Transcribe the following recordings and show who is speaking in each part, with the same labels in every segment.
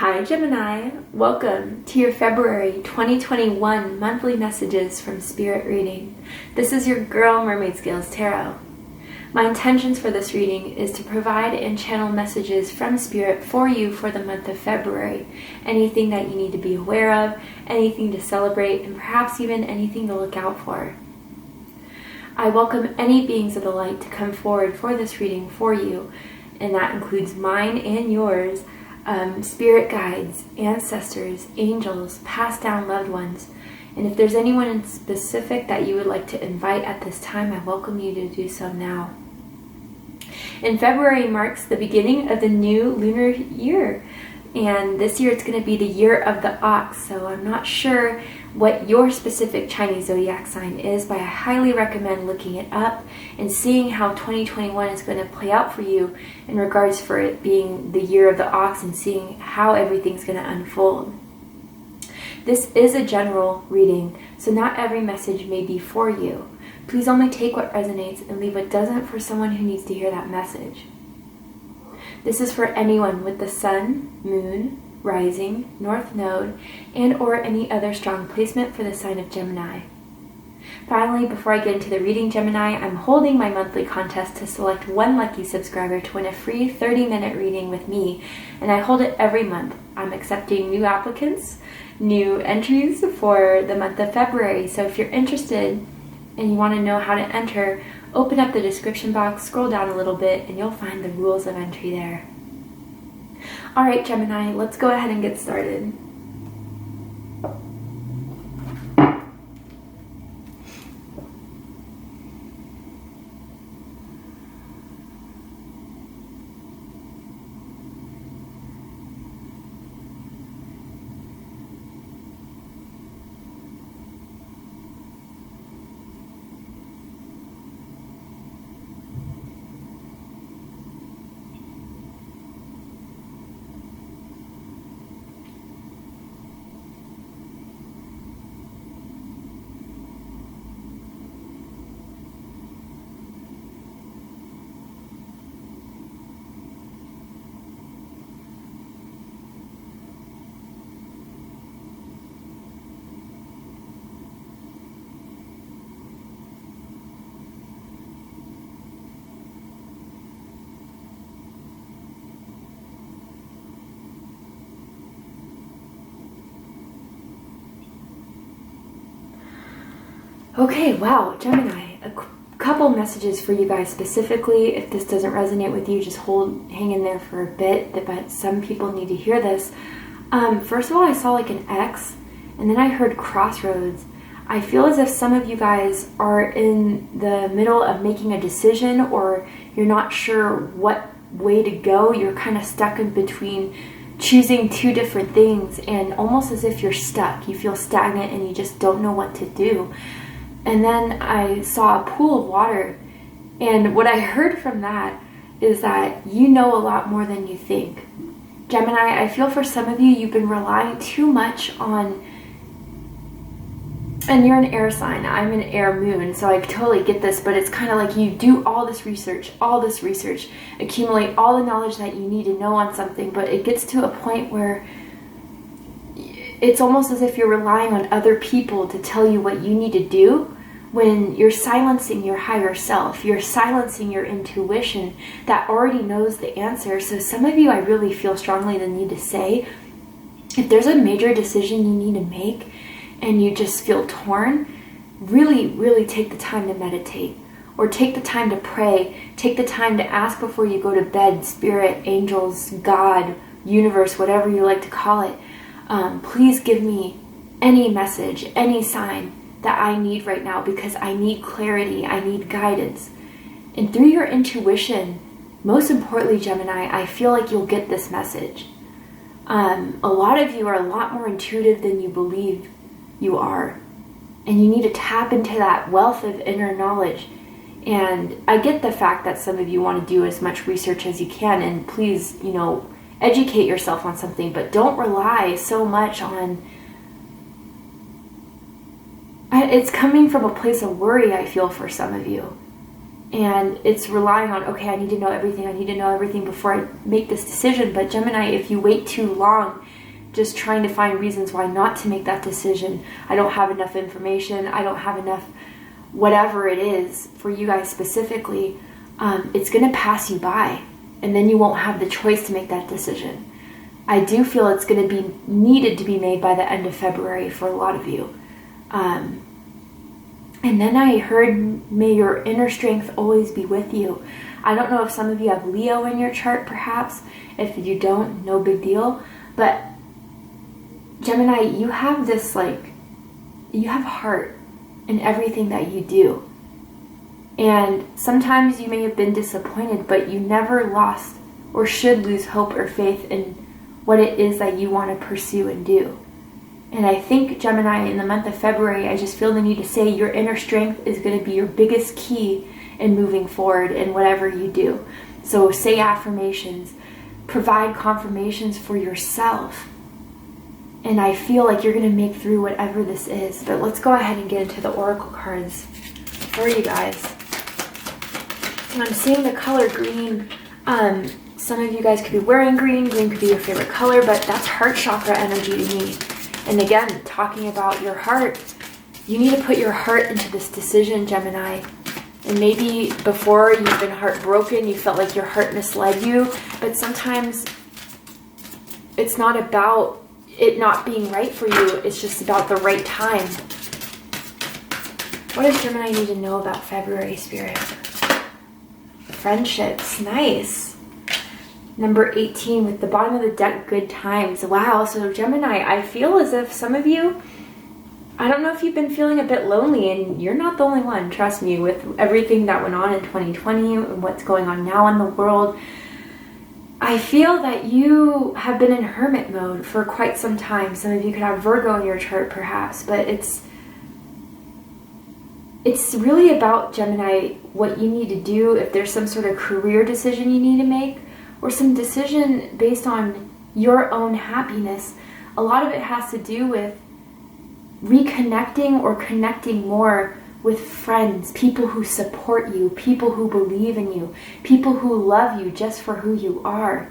Speaker 1: Hi Gemini, welcome to your February 2021 monthly messages from Spirit reading. This is your girl Mermaid Scales Tarot. My intentions for this reading is to provide and channel messages from Spirit for you for the month of February. Anything that you need to be aware of, anything to celebrate, and perhaps even anything to look out for. I welcome any beings of the light to come forward for this reading for you, and that includes mine and yours. Spirit guides, ancestors, angels, passed down loved ones. And if there's anyone in specific that you would like to invite at this time, I welcome you to do so now. In February marks the beginning of the new lunar year. And this year it's going to be the year of the ox. So I'm not sure what your specific Chinese zodiac sign is, but I highly recommend looking it up and seeing how 2021 is going to play out for you in regards for it being the year of the ox and seeing how everything's going to unfold. This is a general reading, so not every message may be for you. Please only take what resonates and leave what doesn't for someone who needs to hear that message. This is for anyone with the sun, moon, rising, north node, and or any other strong placement for the sign of Gemini. Finally, before I get into the reading, Gemini, I'm holding my monthly contest to select one lucky subscriber to win a free 30-minute reading with me, and I hold it every month. I'm accepting new applicants, new entries for the month of February, so if you're interested and you want to know how to enter, open up the description box, scroll down a little bit, and you'll find the rules of entry there. Alright Gemini, let's go ahead and get started. Okay, wow, Gemini, a couple messages for you guys specifically. If this doesn't resonate with you, just hang in there for a bit, but some people need to hear this. First of all, I saw like an X, and then I heard crossroads. I feel as if some of you guys are in the middle of making a decision, or you're not sure what way to go. You're kind of stuck in between choosing two different things, and almost as if you're stuck. You feel stagnant and you just don't know what to do. And then I saw a pool of water, and what I heard from that is that you know a lot more than you think. Gemini, I feel for some of you, you've been relying too much on, and you're an air sign, I'm an air moon, so I totally get this, but it's kind of like you do all this research, accumulate all the knowledge that you need to know on something, but it gets to a point where it's almost as if you're relying on other people to tell you what you need to do, when you're silencing your higher self, you're silencing your intuition that already knows the answer. So some of you, I really feel strongly the need to say, if there's a major decision you need to make and you just feel torn, really, really take the time to meditate, or take the time to pray, take the time to ask before you go to bed, spirit, angels, God, universe, whatever you like to call it. Please give me any message, any sign that I need right now, because I need clarity, I need guidance. And through your intuition, most importantly, Gemini, I feel like you'll get this message. A lot of you are a lot more intuitive than you believe you are. And you need to tap into that wealth of inner knowledge. And I get the fact that some of you want to do as much research as you can, and please, educate yourself on something, but don't rely so much on, it's coming from a place of worry, I feel, for some of you. And it's relying on, I need to know everything before I make this decision. But Gemini, if you wait too long, just trying to find reasons why not to make that decision. I don't have enough information. I don't have enough whatever it is for you guys specifically. It's going to pass you by, and then you won't have the choice to make that decision. I do feel it's going to be needed to be made by the end of February for a lot of you. And then I heard, may your inner strength always be with you. I don't know if some of you have Leo in your chart, perhaps. If you don't, no big deal. But Gemini, you have this, you have heart in everything that you do. And sometimes you may have been disappointed, but you never lost or should lose hope or faith in what it is that you want to pursue and do. And I think, Gemini, in the month of February, I just feel the need to say your inner strength is going to be your biggest key in moving forward in whatever you do. So say affirmations, provide confirmations for yourself. And I feel like you're going to make through whatever this is. But let's go ahead and get into the oracle cards for you guys. And I'm seeing the color green. Some of you guys could be wearing green. Green could be your favorite color, but that's heart chakra energy to me. And again, talking about your heart, you need to put your heart into this decision, Gemini. And maybe before you've been heartbroken, you felt like your heart misled you, but sometimes it's not about it not being right for you, it's just about the right time. What does Gemini need to know about February, Spirit? Friendships, nice. Number 18 with the bottom of the deck, good times. Wow, so Gemini, I feel as if some of you, I don't know if you've been feeling a bit lonely, and you're not the only one, trust me, with everything that went on in 2020 and what's going on now in the world. I feel that you have been in hermit mode for quite some time. Some of you could have Virgo in your chart perhaps, but it's really about, Gemini, what you need to do if there's some sort of career decision you need to make, or some decision based on your own happiness. A lot of it has to do with reconnecting or connecting more with friends, people who support you, people who believe in you, people who love you just for who you are.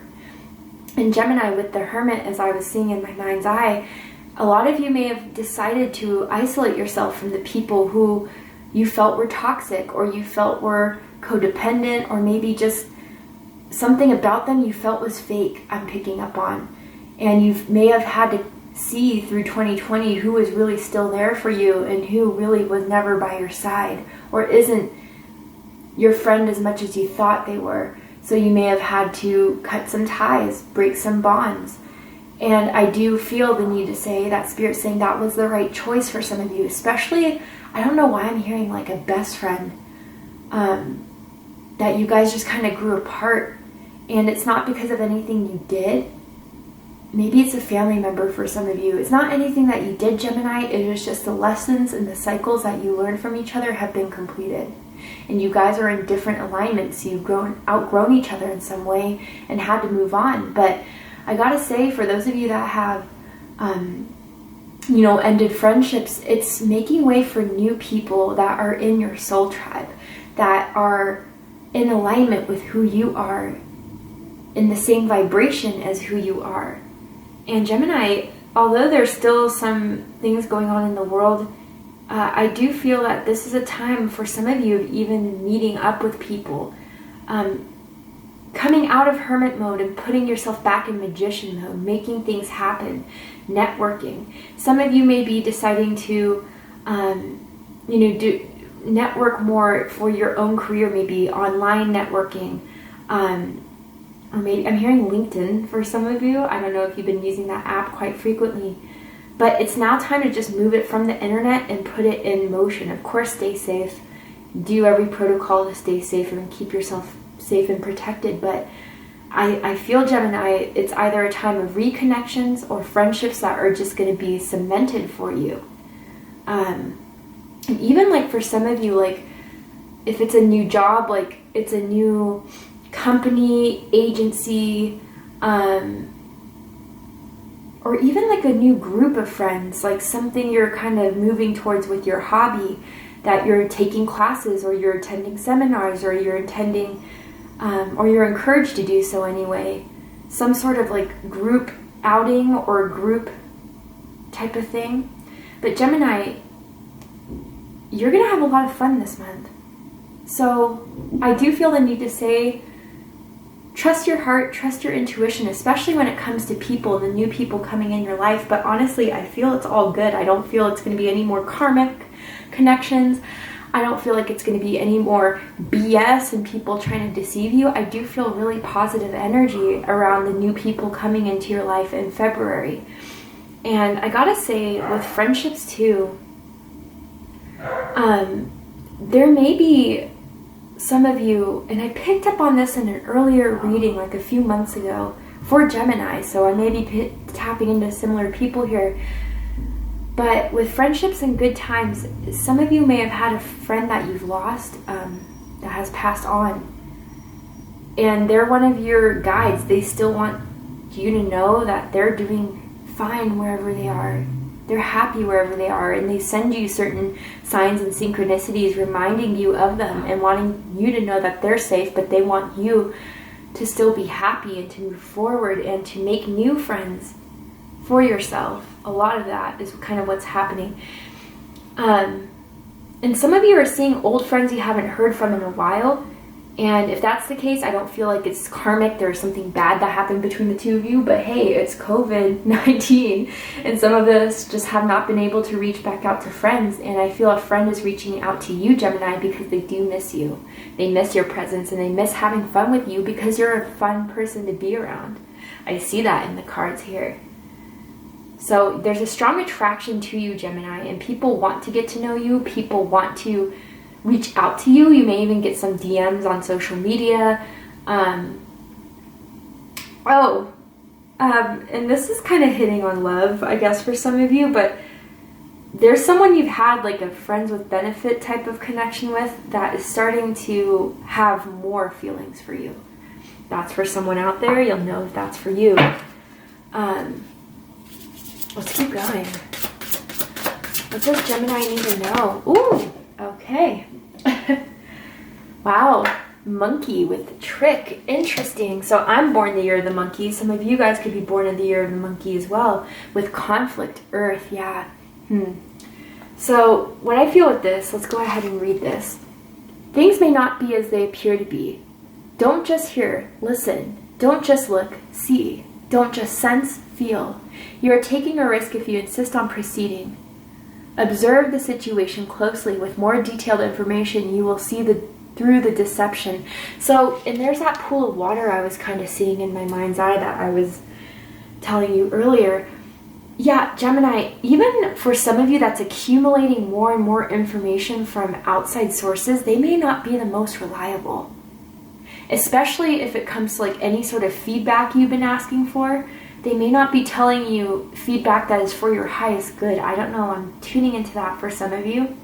Speaker 1: And Gemini, with the Hermit, as I was seeing in my mind's eye, a lot of you may have decided to isolate yourself from the people who you felt were toxic, or you felt were codependent, or maybe just something about them you felt was fake, I'm picking up on. And you may have had to see through 2020 who was really still there for you and who really was never by your side, or isn't your friend as much as you thought they were. So you may have had to cut some ties, break some bonds. And I do feel the need to say that Spirit saying that was the right choice for some of you, especially, I don't know why I'm hearing like a best friend, that you guys just kind of grew apart. And it's not because of anything you did. Maybe it's a family member for some of you. It's not anything that you did, Gemini. It was just the lessons and the cycles that you learned from each other have been completed. And you guys are in different alignments. You've outgrown each other in some way and had to move on. But I gotta say, for those of you that have, ended friendships, it's making way for new people that are in your soul tribe, that are in alignment with who you are, in the same vibration as who you are. And Gemini, although there's still some things going on in the world, I do feel that this is a time for some of you of even meeting up with people, coming out of hermit mode and putting yourself back in magician mode, making things happen, networking. Some of you may be deciding to, do network more for your own career, maybe online networking, or maybe I'm hearing LinkedIn for some of you. I don't know if you've been using that app quite frequently, but it's now time to just move it from the internet and put it in motion. Of course, stay safe. Do every protocol to stay safe and keep yourself safe and protected. But I feel, Gemini, it's either a time of reconnections or friendships that are just going to be cemented for you. And even like for some of you, like if it's a new job, like it's a new company, agency, or even like a new group of friends, like something you're kind of moving towards with your hobby, that you're taking classes or you're attending seminars or you're attending, or you're encouraged to do so anyway. Some sort of like group outing or group type of thing. But Gemini, you're going to have a lot of fun this month. So I do feel the need to say, trust your heart, trust your intuition, especially when it comes to people, the new people coming in your life. But honestly, I feel it's all good. I don't feel it's going to be any more karmic connections. I don't feel like it's going to be any more BS and people trying to deceive you. I do feel really positive energy around the new people coming into your life in February. And I gotta say, with friendships too, there may be some of you, and I picked up on this in an earlier reading like a few months ago for Gemini, so I may be tapping into similar people here. But with friendships and good times, some of you may have had a friend that you've lost that has passed on. And they're one of your guides. They still want you to know that they're doing fine wherever they are. They're happy wherever they are. And they send you certain signs and synchronicities reminding you of them and wanting you to know that they're safe, but they want you to still be happy and to move forward and to make new friends for yourself. A lot of that is kind of what's happening. And some of you are seeing old friends you haven't heard from in a while. And if that's the case, I don't feel like it's karmic. There's something bad that happened between the two of you. But hey, it's COVID-19. And some of us just have not been able to reach back out to friends. And I feel a friend is reaching out to you, Gemini, because they do miss you. They miss your presence and they miss having fun with you because you're a fun person to be around. I see that in the cards here. So there's a strong attraction to you, Gemini, and people want to get to know you. People want to reach out to you. You may even get some DMs on social media. And this is kind of hitting on love, I guess, for some of you, but there's someone you've had like a friends with benefit type of connection with that is starting to have more feelings for you. That's for someone out there. You'll know if that's for you. Let's keep going. What does Gemini need to know? Ooh, okay. Wow, monkey with trick. Interesting. So I'm born the year of the monkey. Some of you guys could be born in the year of the monkey as well. With conflict, earth, yeah. So what I feel with this, let's go ahead and read this. Things may not be as they appear to be. Don't just hear, listen. Don't just look, see. Don't just sense, feel. You are taking a risk if you insist on proceeding. Observe the situation closely. With more detailed information, you will see through the deception. So, and there's that pool of water I was kind of seeing in my mind's eye that I was telling you earlier. Yeah, Gemini, even for some of you that's accumulating more and more information from outside sources, they may not be the most reliable. Especially if it comes to like any sort of feedback you've been asking for. They may not be telling you feedback that is for your highest good. I don't know. I'm tuning into that for some of you.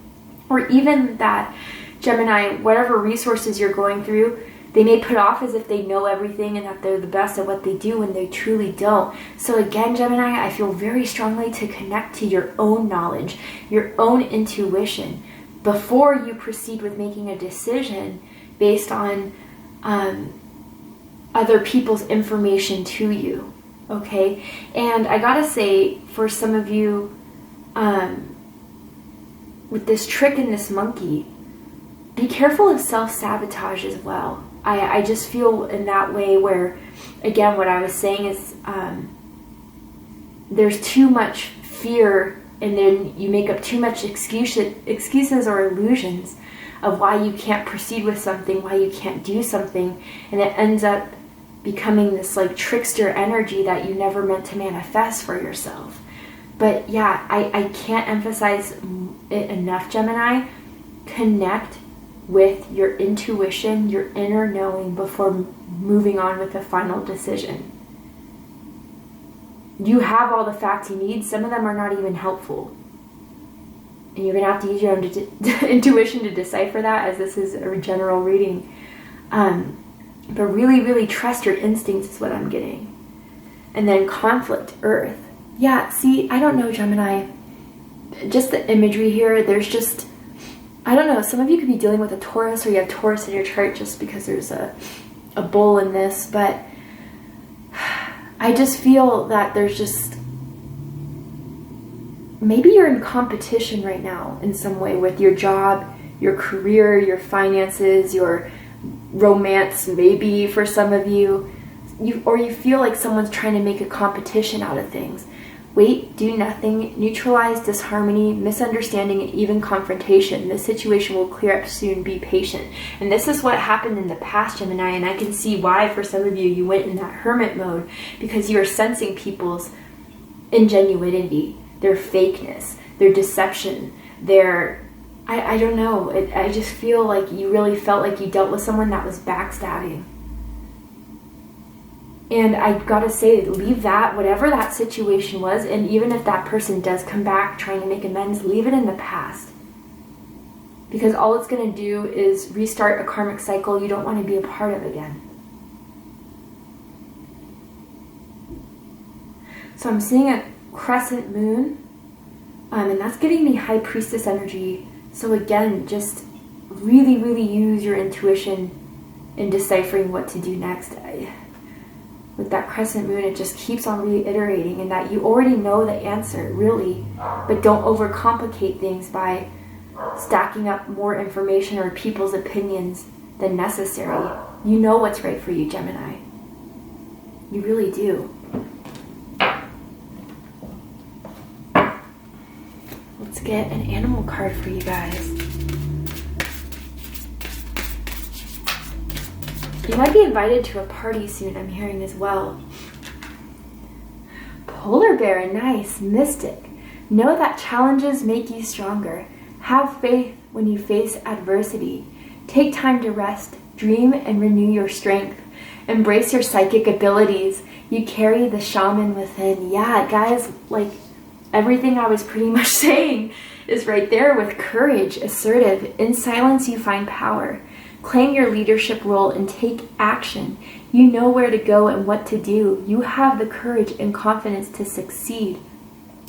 Speaker 1: Or even that, Gemini, whatever resources you're going through, they may put off as if they know everything and that they're the best at what they do when they truly don't. So again, Gemini, I feel very strongly to connect to your own knowledge, your own intuition, before you proceed with making a decision based on other people's information to you. Okay, and I gotta say, for some of you, with this trick and this monkey, be careful of self-sabotage as well. I just feel in that way where, again, what I was saying is there's too much fear, and then you make up too much excuses or illusions of why you can't proceed with something, why you can't do something, and it ends up becoming this like trickster energy that you never meant to manifest for yourself. But yeah, I can't emphasize it enough, Gemini. Connect with your intuition, your inner knowing before moving on with a final decision. You have all the facts you need. Some of them are not even helpful. And you're going to have to use your own intuition to decipher that, as this is a general reading. But really, really trust your instincts is what I'm getting. And then conflict, earth. Yeah, see, I don't know, Gemini. Just the imagery here, there's just, I don't know, some of you could be dealing with a Taurus, or you have Taurus in your chart just because there's a bull in this. But I just feel that there's just, maybe you're in competition right now in some way with your job, your career, your finances, your romance, maybe for some of you. Or you feel like someone's trying to make a competition out of things. Wait, do nothing, neutralize disharmony, misunderstanding, and even confrontation. This situation will clear up soon. Be patient. And this is what happened in the past, Gemini, and I can see why for some of you, you went in that hermit mode, because you are sensing people's ingenuity, their fakeness, their deception, their, I don't know, I just feel like you really felt like you dealt with someone that was backstabbing. And I gotta say, leave that, whatever that situation was, and even if that person does come back trying to make amends, leave it in the past. Because all it's gonna do is restart a karmic cycle you don't want to be a part of again. So I'm seeing a crescent moon, and that's giving me high priestess energy. So again, just really, really use your intuition in deciphering what to do next. With that crescent moon, it just keeps on reiterating, and that you already know the answer, really, but don't overcomplicate things by stacking up more information or people's opinions than necessary. You know what's right for you, Gemini. You really do. Let's get an animal card for you guys. You might be invited to a party soon, I'm hearing as well. Polar bear, nice. Mystic. Know that challenges make you stronger. Have faith when you face adversity. Take time to rest, dream, and renew your strength. Embrace your psychic abilities. You carry the shaman within. Yeah, guys, like everything I was pretty much saying is right there with courage, assertive. In silence, you find power. Claim your leadership role and take action. You know where to go and what to do. You have the courage and confidence to succeed.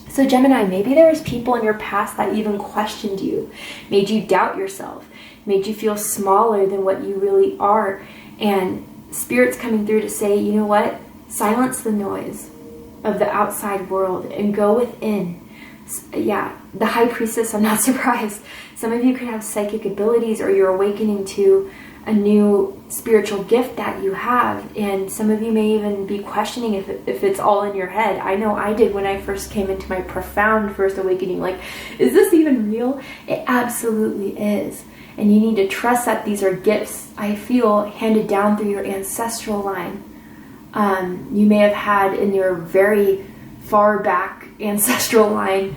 Speaker 1: So Gemini, maybe there's people in your past that even questioned you, made you doubt yourself, made you feel smaller than what you really are. And Spirit's coming through to say, you know what? Silence the noise of the outside world and go within. Yeah, the High Priestess, I'm not surprised. Some of you could have psychic abilities, or you're awakening to a new spiritual gift that you have. And some of you may even be questioning if it's all in your head. I know I did when I first came into my profound first awakening. Like, is this even real? It absolutely is. And you need to trust that these are gifts, I feel, handed down through your ancestral line. You may have had in your very far back ancestral line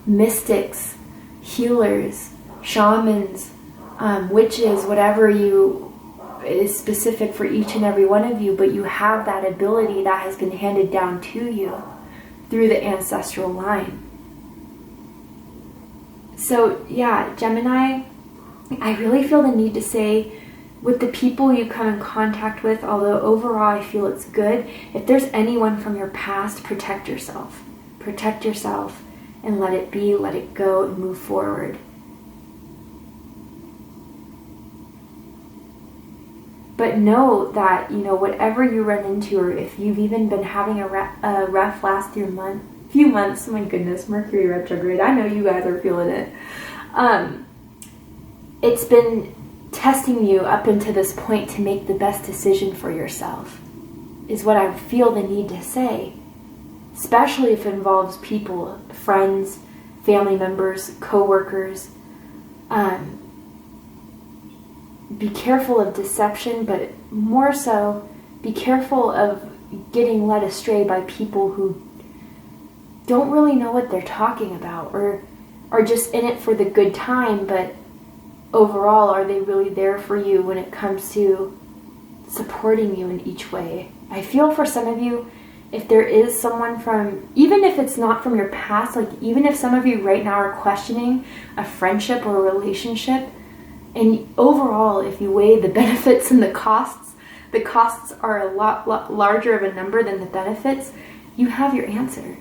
Speaker 1: mystics, healers, shamans, witches, whatever is specific for each and every one of you, but you have that ability that has been handed down to you through the ancestral line. So yeah, Gemini, I really feel the need to say, with the people you come in contact with, although overall I feel it's good, if there's anyone from your past, protect yourself. Protect yourself and let it be, let it go, and move forward. But know that, you know, whatever you run into, or if you've even been having a rough last few months, my goodness, Mercury retrograde, I know you guys are feeling it. It's been testing you up until this point to make the best decision for yourself, is what I feel the need to say. Especially if it involves people, friends, family members, co-workers. Be careful of deception, but more so, be careful of getting led astray by people who don't really know what they're talking about, or are just in it for the good time, but overall, are they really there for you when it comes to supporting you in each way? I feel for some of you, if there is someone from, even if it's not from your past, like even if some of you right now are questioning a friendship or a relationship, and overall, if you weigh the benefits and the costs are a lot larger of a number than the benefits, you have your answer.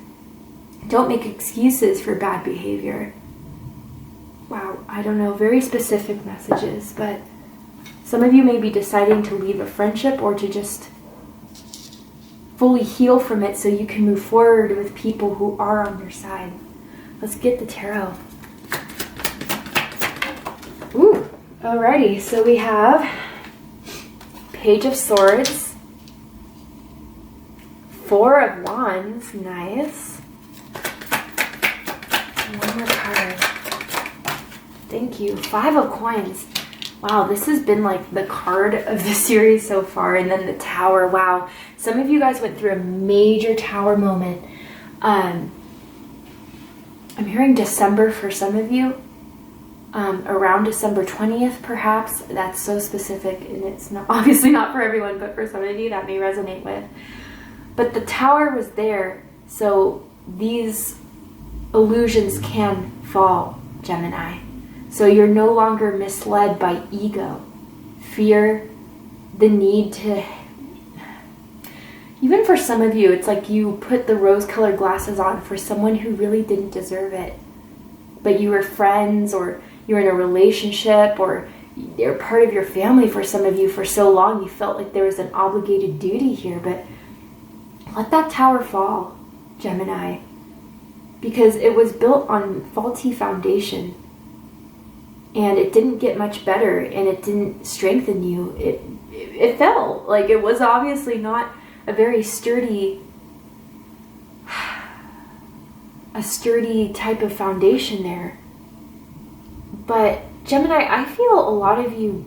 Speaker 1: Don't make excuses for bad behavior. Wow, I don't know, very specific messages, but some of you may be deciding to leave a friendship or to just fully heal from it so you can move forward with people who are on your side. Let's get the tarot. Ooh, alrighty, so we have Page of Swords, Four of Wands, nice. One more card. Thank you. Five of Coins. Wow, this has been like the card of the series so far. And then the Tower. Wow. Some of you guys went through a major Tower moment. I'm hearing December for some of you. Around December 20th, perhaps. That's so specific, and it's not obviously not for everyone, but for some of you that may resonate with. But the Tower was there, so these illusions can fall, Gemini. So you're no longer misled by ego, fear, the need to... Even for some of you, it's like you put the rose-colored glasses on for someone who really didn't deserve it. But you were friends, or you were in a relationship, or they're part of your family for some of you for so long, you felt like there was an obligated duty here. But let that Tower fall, Gemini, because it was built on faulty foundation. And it didn't get much better, and it didn't strengthen you. It fell. Like, it was obviously not a very sturdy type of foundation there. But Gemini, I feel a lot of you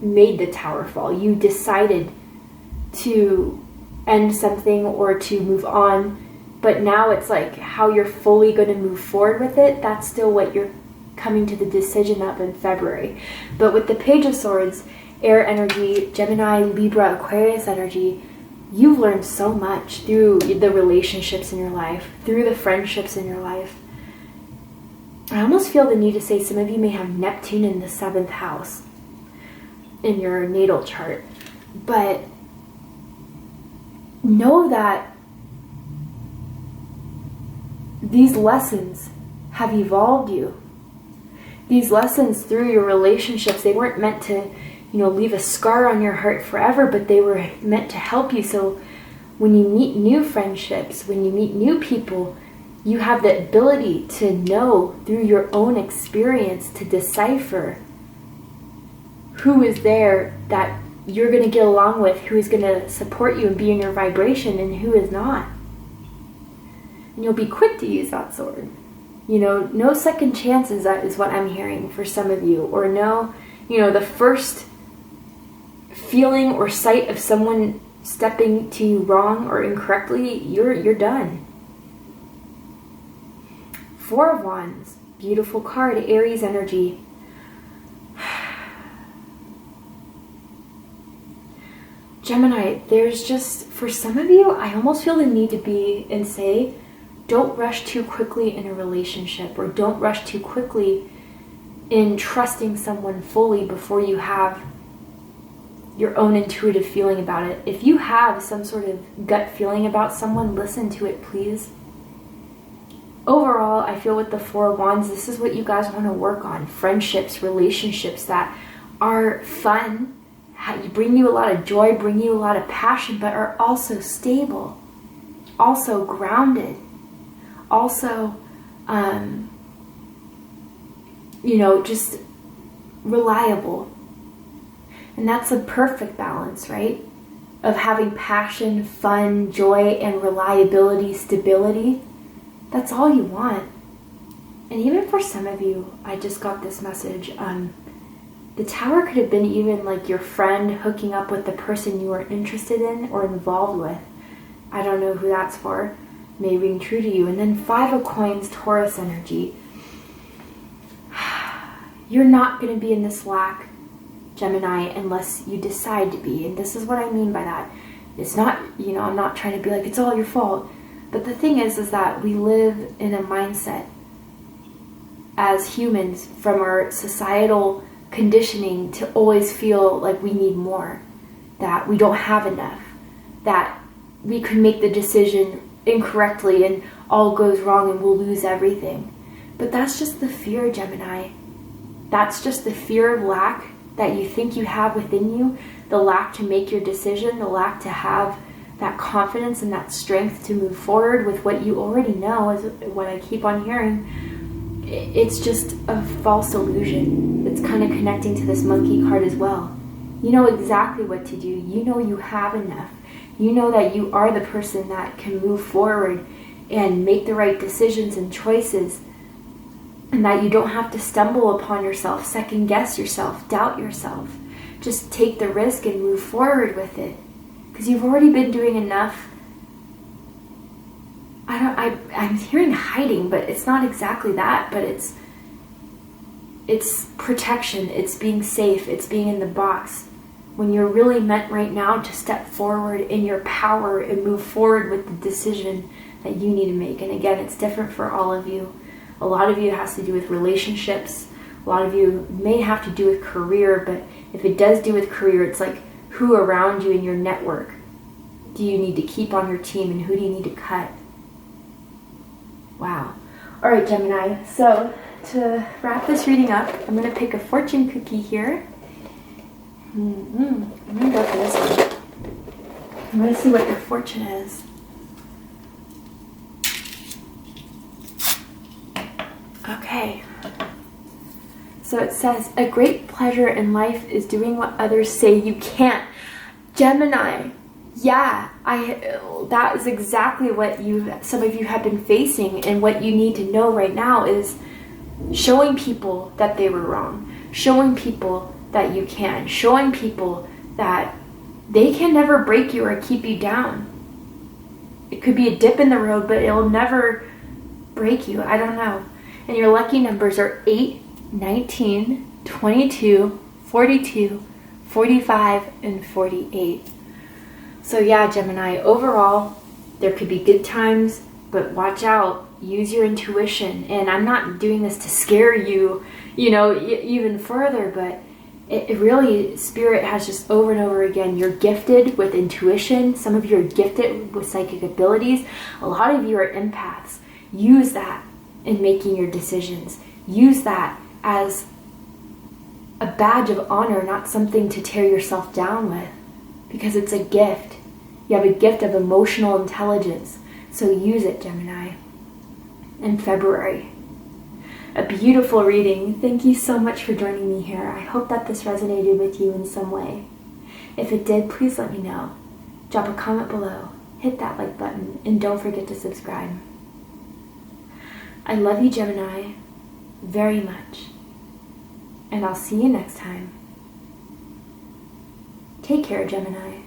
Speaker 1: made the Tower fall. You decided to end something or to move on, but now it's like how you're fully going to move forward with it. That's still what you're coming to the decision of in February. But with the Page of Swords, air energy, Gemini, Libra, Aquarius energy, you've learned so much through the relationships in your life, through the friendships in your life. I almost feel the need to say some of you may have Neptune in the 7th house in your natal chart. But know that these lessons have evolved you. These lessons through your relationships, they weren't meant to, leave a scar on your heart forever, but they were meant to help you. So when you meet new friendships, when you meet new people, you have the ability to know through your own experience to decipher who is there that you're going to get along with, who is going to support you and be in your vibration, and who is not. And you'll be quick to use that sword. No second chances, that is what I'm hearing for some of you. Or no, the first feeling or sight of someone stepping to you wrong or incorrectly, you're done. Four of Wands, beautiful card, Aries energy. Gemini, there's just, for some of you, I almost feel the need to be and say, don't rush too quickly in a relationship, or don't rush too quickly in trusting someone fully before you have your own intuitive feeling about it. If you have some sort of gut feeling about someone, listen to it, please. Overall, I feel with the Four of Wands, this is what you guys want to work on. Friendships, relationships that are fun, bring you a lot of joy, bring you a lot of passion, but are also stable, also grounded, also, just reliable. And that's a perfect balance, right? Of having passion, fun, joy, and reliability, stability. That's all you want. And even for some of you, I just got this message. The Tower could have been even like your friend hooking up with the person you were interested in or involved with. I don't know who that's for. May ring true to you. And then Five of Coins, Taurus energy. You're not going to be in this lack, Gemini, unless you decide to be. And this is what I mean by that. It's not, I'm not trying to be like, it's all your fault. But the thing is that we live in a mindset as humans from our societal conditioning to always feel like we need more, that we don't have enough, that we could make the decision incorrectly and all goes wrong and we'll lose everything. But that's just the fear, Gemini. That's just the fear of lack that you think you have within you, the lack to make your decision, the lack to have that confidence and that strength to move forward with what you already know, is what I keep on hearing. It's just a false illusion. It's kind of connecting to this monkey card as well. You know exactly what to do. You know you have enough. You know that you are the person that can move forward and make the right decisions and choices, and that you don't have to stumble upon yourself, second guess yourself, doubt yourself. Just take the risk and move forward with it, because you've already been doing enough. I'm hearing hiding, but it's not exactly that, but it's protection, it's being safe, it's being in the box, when you're really meant right now to step forward in your power and move forward with the decision that you need to make. And again, it's different for all of you. A lot of you it has to do with relationships. A lot of you may have to do with career, but if it does do with career, it's like, who around you in your network do you need to keep on your team, and who do you need to cut? Wow. All right, Gemini. So to wrap this reading up, I'm going to pick a fortune cookie here. I'm going to go for this one. I'm going to see what your fortune is. Okay. So it says, a great pleasure in life is doing what others say you can't. Gemini. Yeah, that is exactly what some of you have been facing, and what you need to know right now is showing people that they were wrong, showing people that you can, showing people that they can never break you or keep you down. It could be a dip in the road, but it'll never break you. I don't know. And your lucky numbers are 8, 19, 22, 42, 45, and 48. So yeah, Gemini, overall, there could be good times, but watch out. Use your intuition. And I'm not doing this to scare you, even further, but it really, Spirit has just over and over again, you're gifted with intuition. Some of you are gifted with psychic abilities. A lot of you are empaths. Use that in making your decisions. Use that as a badge of honor, not something to tear yourself down with, because it's a gift. You have a gift of emotional intelligence, so use it, Gemini. In February. A beautiful reading. Thank you so much for joining me here. I hope that this resonated with you in some way. If it did, please let me know. Drop a comment below, hit that like button, and don't forget to subscribe. I love you, Gemini, very much. And I'll see you next time. Take care, Gemini.